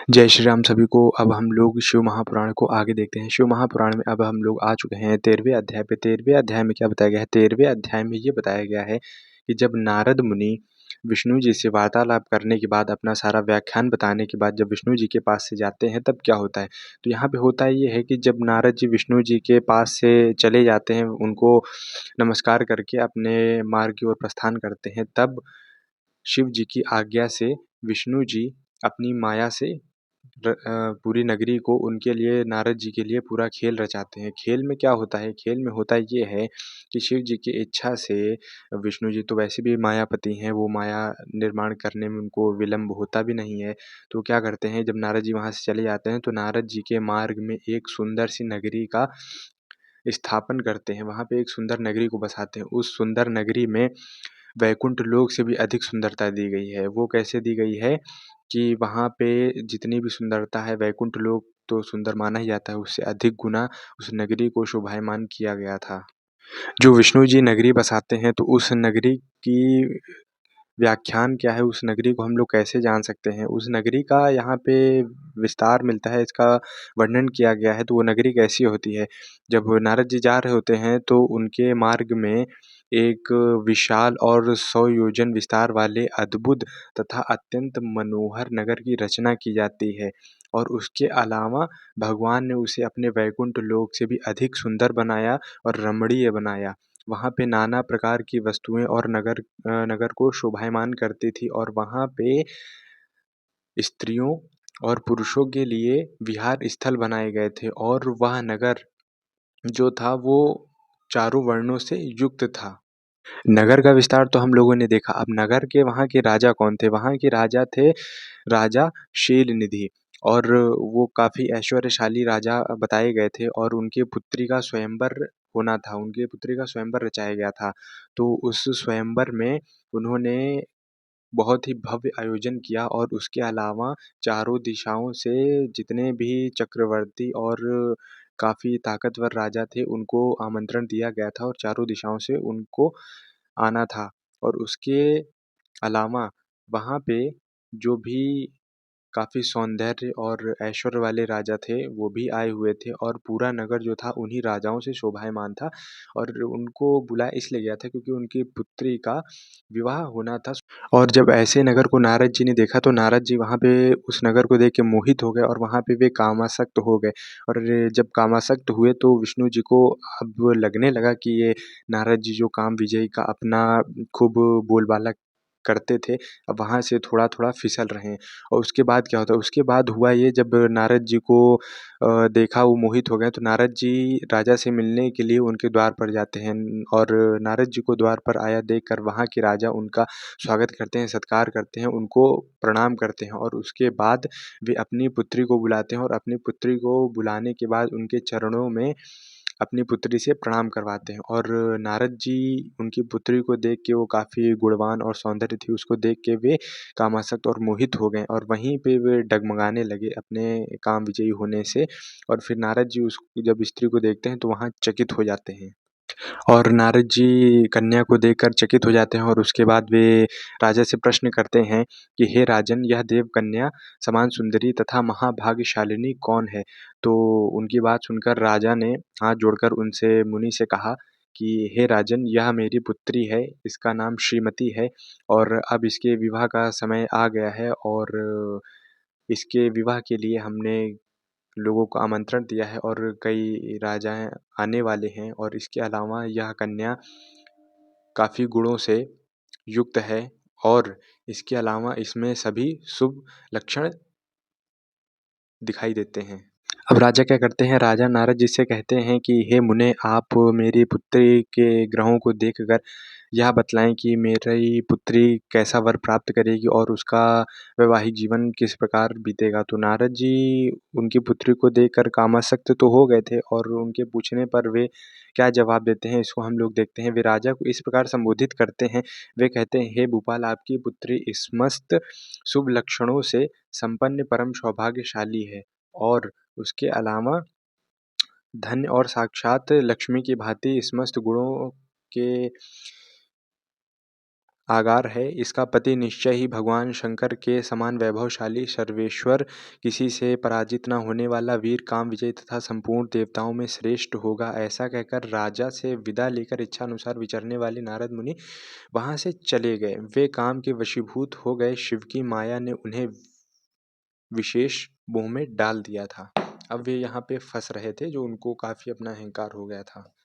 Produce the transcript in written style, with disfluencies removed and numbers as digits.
जय श्री राम सभी को। अब हम लोग शिव महापुराण को आगे देखते हैं। शिव महापुराण में अब हम लोग आ चुके हैं 13वें अध्याय पे। 13वें अध्याय में क्या बताया गया है? 13वें अध्याय में ये बताया गया है कि जब नारद मुनि विष्णु जी से वार्तालाप करने के बाद, अपना सारा व्याख्यान बताने के बाद जब विष्णु जी के पास से जाते हैं तब क्या होता है। तो यहाँ पे होता ये है कि जब नारद जी विष्णु जी के पास से चले जाते हैं, उनको नमस्कार करके अपने मार्ग की ओर प्रस्थान करते हैं, तब शिव जी की आज्ञा से विष्णु जी अपनी माया से पूरी नगरी को उनके लिए, नारद जी के लिए पूरा खेल रचाते हैं। खेल में क्या होता है? खेल में होता ये है कि शिव जी की इच्छा से, विष्णु जी तो वैसे भी मायापति हैं, वो माया निर्माण करने में उनको विलंब होता भी नहीं है। तो क्या करते हैं, जब नारद जी वहाँ से चले जाते हैं तो नारद जी के मार्ग में एक सुंदर सी नगरी का स्थापन करते हैं। वहाँ पे एक सुंदर नगरी को बसाते हैं। उस सुंदर नगरी में वैकुंठ लोक से भी अधिक सुंदरता दी गई है। वो कैसे दी गई है कि वहाँ पे जितनी भी सुंदरता है, वैकुंठ लोक तो सुंदर माना ही जाता है, उससे अधिक गुना उस नगरी को शोभायमान किया गया था। जो विष्णु जी नगरी बसाते हैं तो उस नगरी की व्याख्यान क्या है, उस नगरी को हम लोग कैसे जान सकते हैं, उस नगरी का यहाँ पे विस्तार मिलता है, इसका वर्णन किया गया है। तो वो नगरी कैसी होती है? जब नारद जी जा रहे होते हैं तो उनके मार्ग में एक विशाल और 100 योजन विस्तार वाले अद्भुत तथा अत्यंत मनोहर नगर की रचना की जाती है। और उसके अलावा भगवान ने उसे अपने वैकुंठ लोक से भी अधिक सुंदर बनाया और रमणीय बनाया। वहाँ पे नाना प्रकार की वस्तुएं और नगर को शोभायमान करती थी, और वहाँ पे स्त्रियों और पुरुषों के लिए विहार स्थल बनाए गए थे, और वह नगर जो था वो चारों वर्णों से युक्त था। नगर का विस्तार तो हम लोगों ने देखा। अब नगर के वहाँ के राजा कौन थे? वहाँ के राजा थे राजा शीलनिधि, और वो काफ़ी ऐश्वर्यशाली राजा बताए गए थे, और उनकी पुत्री का स्वयंवर होना था, उनकी पुत्री का स्वयंवर रचाया गया था। तो उस स्वयंवर में उन्होंने बहुत ही भव्य आयोजन किया, और उसके अलावा चारों दिशाओं से जितने भी चक्रवर्ती और काफ़ी ताकतवर राजा थे, उनको आमंत्रण दिया गया था, और चारों दिशाओं से उनको आना था। और उसके अलावा वहाँ पे जो भी काफ़ी सौंदर्य और ऐश्वर्य वाले राजा थे, वो भी आए हुए थे, और पूरा नगर जो था उन्हीं राजाओं से शोभायमान था। और उनको बुलाया इसलिए गया था क्योंकि उनकी पुत्री का विवाह होना था। और जब ऐसे नगर को नारद जी ने देखा तो नारद जी वहाँ पे उस नगर को देख के मोहित हो गए, और वहाँ पे वे कामासक्त हो गए। और जब कामासक्त हुए तो विष्णु जी को अब लगने लगा कि ये नारद जी जो काम विजयी का अपना खूब बोलबाला करते थे, अब वहाँ से थोड़ा-थोड़ा फिसल रहे हैं। और उसके बाद क्या होता है? उसके बाद हुआ ये, जब नारद जी को देखा वो मोहित हो गए, तो नारद जी राजा से मिलने के लिए उनके द्वार पर जाते हैं, और नारद जी को द्वार पर आया देखकर वहाँ के राजा उनका स्वागत करते हैं, सत्कार करते हैं, उनको प्रणाम करते हैं, और उसके बाद वे अपनी पुत्री को बुलाते हैं, और अपनी पुत्री को बुलाने के बाद उनके चरणों में अपनी पुत्री से प्रणाम करवाते हैं। और नारद जी उनकी पुत्री को देख के, वो काफ़ी गुणवान और सौंदर्य थी, उसको देख के वे कामासक्त और मोहित हो गए, और वहीं पे वे डगमगाने लगे अपने काम विजयी होने से। और फिर नारद जी उस जब स्त्री को देखते हैं तो वहाँ चकित हो जाते हैं, और नारद जी कन्या को देखकर चकित हो जाते हैं, और उसके बाद वे राजा से प्रश्न करते हैं कि हे राजन, यह देव कन्या समान सुंदरी तथा महाभाग्यशालिनी कौन है? तो उनकी बात सुनकर राजा ने हाथ जोड़कर उनसे, मुनि से कहा कि हे राजन, यह मेरी पुत्री है, इसका नाम श्रीमती है, और अब इसके विवाह का समय आ गया है, और इसके विवाह के लिए हमने लोगों को आमंत्रण दिया है, और कई राजाएँ आने वाले हैं, और इसके अलावा यह कन्या काफ़ी गुणों से युक्त है, और इसके अलावा इसमें सभी शुभ लक्षण दिखाई देते हैं। अब राजा क्या करते हैं? राजा नारद जी से कहते हैं कि हे मुने, आप मेरी पुत्री के ग्रहों को देखकर यह बतलाएँ कि मेरी पुत्री कैसा वर प्राप्त करेगी, और उसका वैवाहिक जीवन किस प्रकार बीतेगा। तो नारद जी उनकी पुत्री को देखकर कामासक्त तो हो गए थे, और उनके पूछने पर वे क्या जवाब देते हैं, इसको हम लोग देखते हैं। वे राजा को इस प्रकार संबोधित करते हैं, वे कहते हैं, हे भूपाल, आपकी पुत्री समस्त शुभ लक्षणों से संपन्न परम सौभाग्यशाली है, और उसके अलावा धन्य और साक्षात लक्ष्मी की भांति समस्त गुणों के आगार है। इसका पति निश्चय ही भगवान शंकर के समान वैभवशाली सर्वेश्वर, किसी से पराजित न होने वाला वीर, काम विजयी तथा संपूर्ण देवताओं में श्रेष्ठ होगा। ऐसा कहकर राजा से विदा लेकर इच्छानुसार विचरने वाले नारद मुनि वहां से चले गए। वे काम के वशीभूत हो गए। शिव की माया ने उन्हें विशेष मोह में डाल दिया था। अब वे यहाँ पे फंस रहे थे, जो उनको काफी अपना अहंकार हो गया था।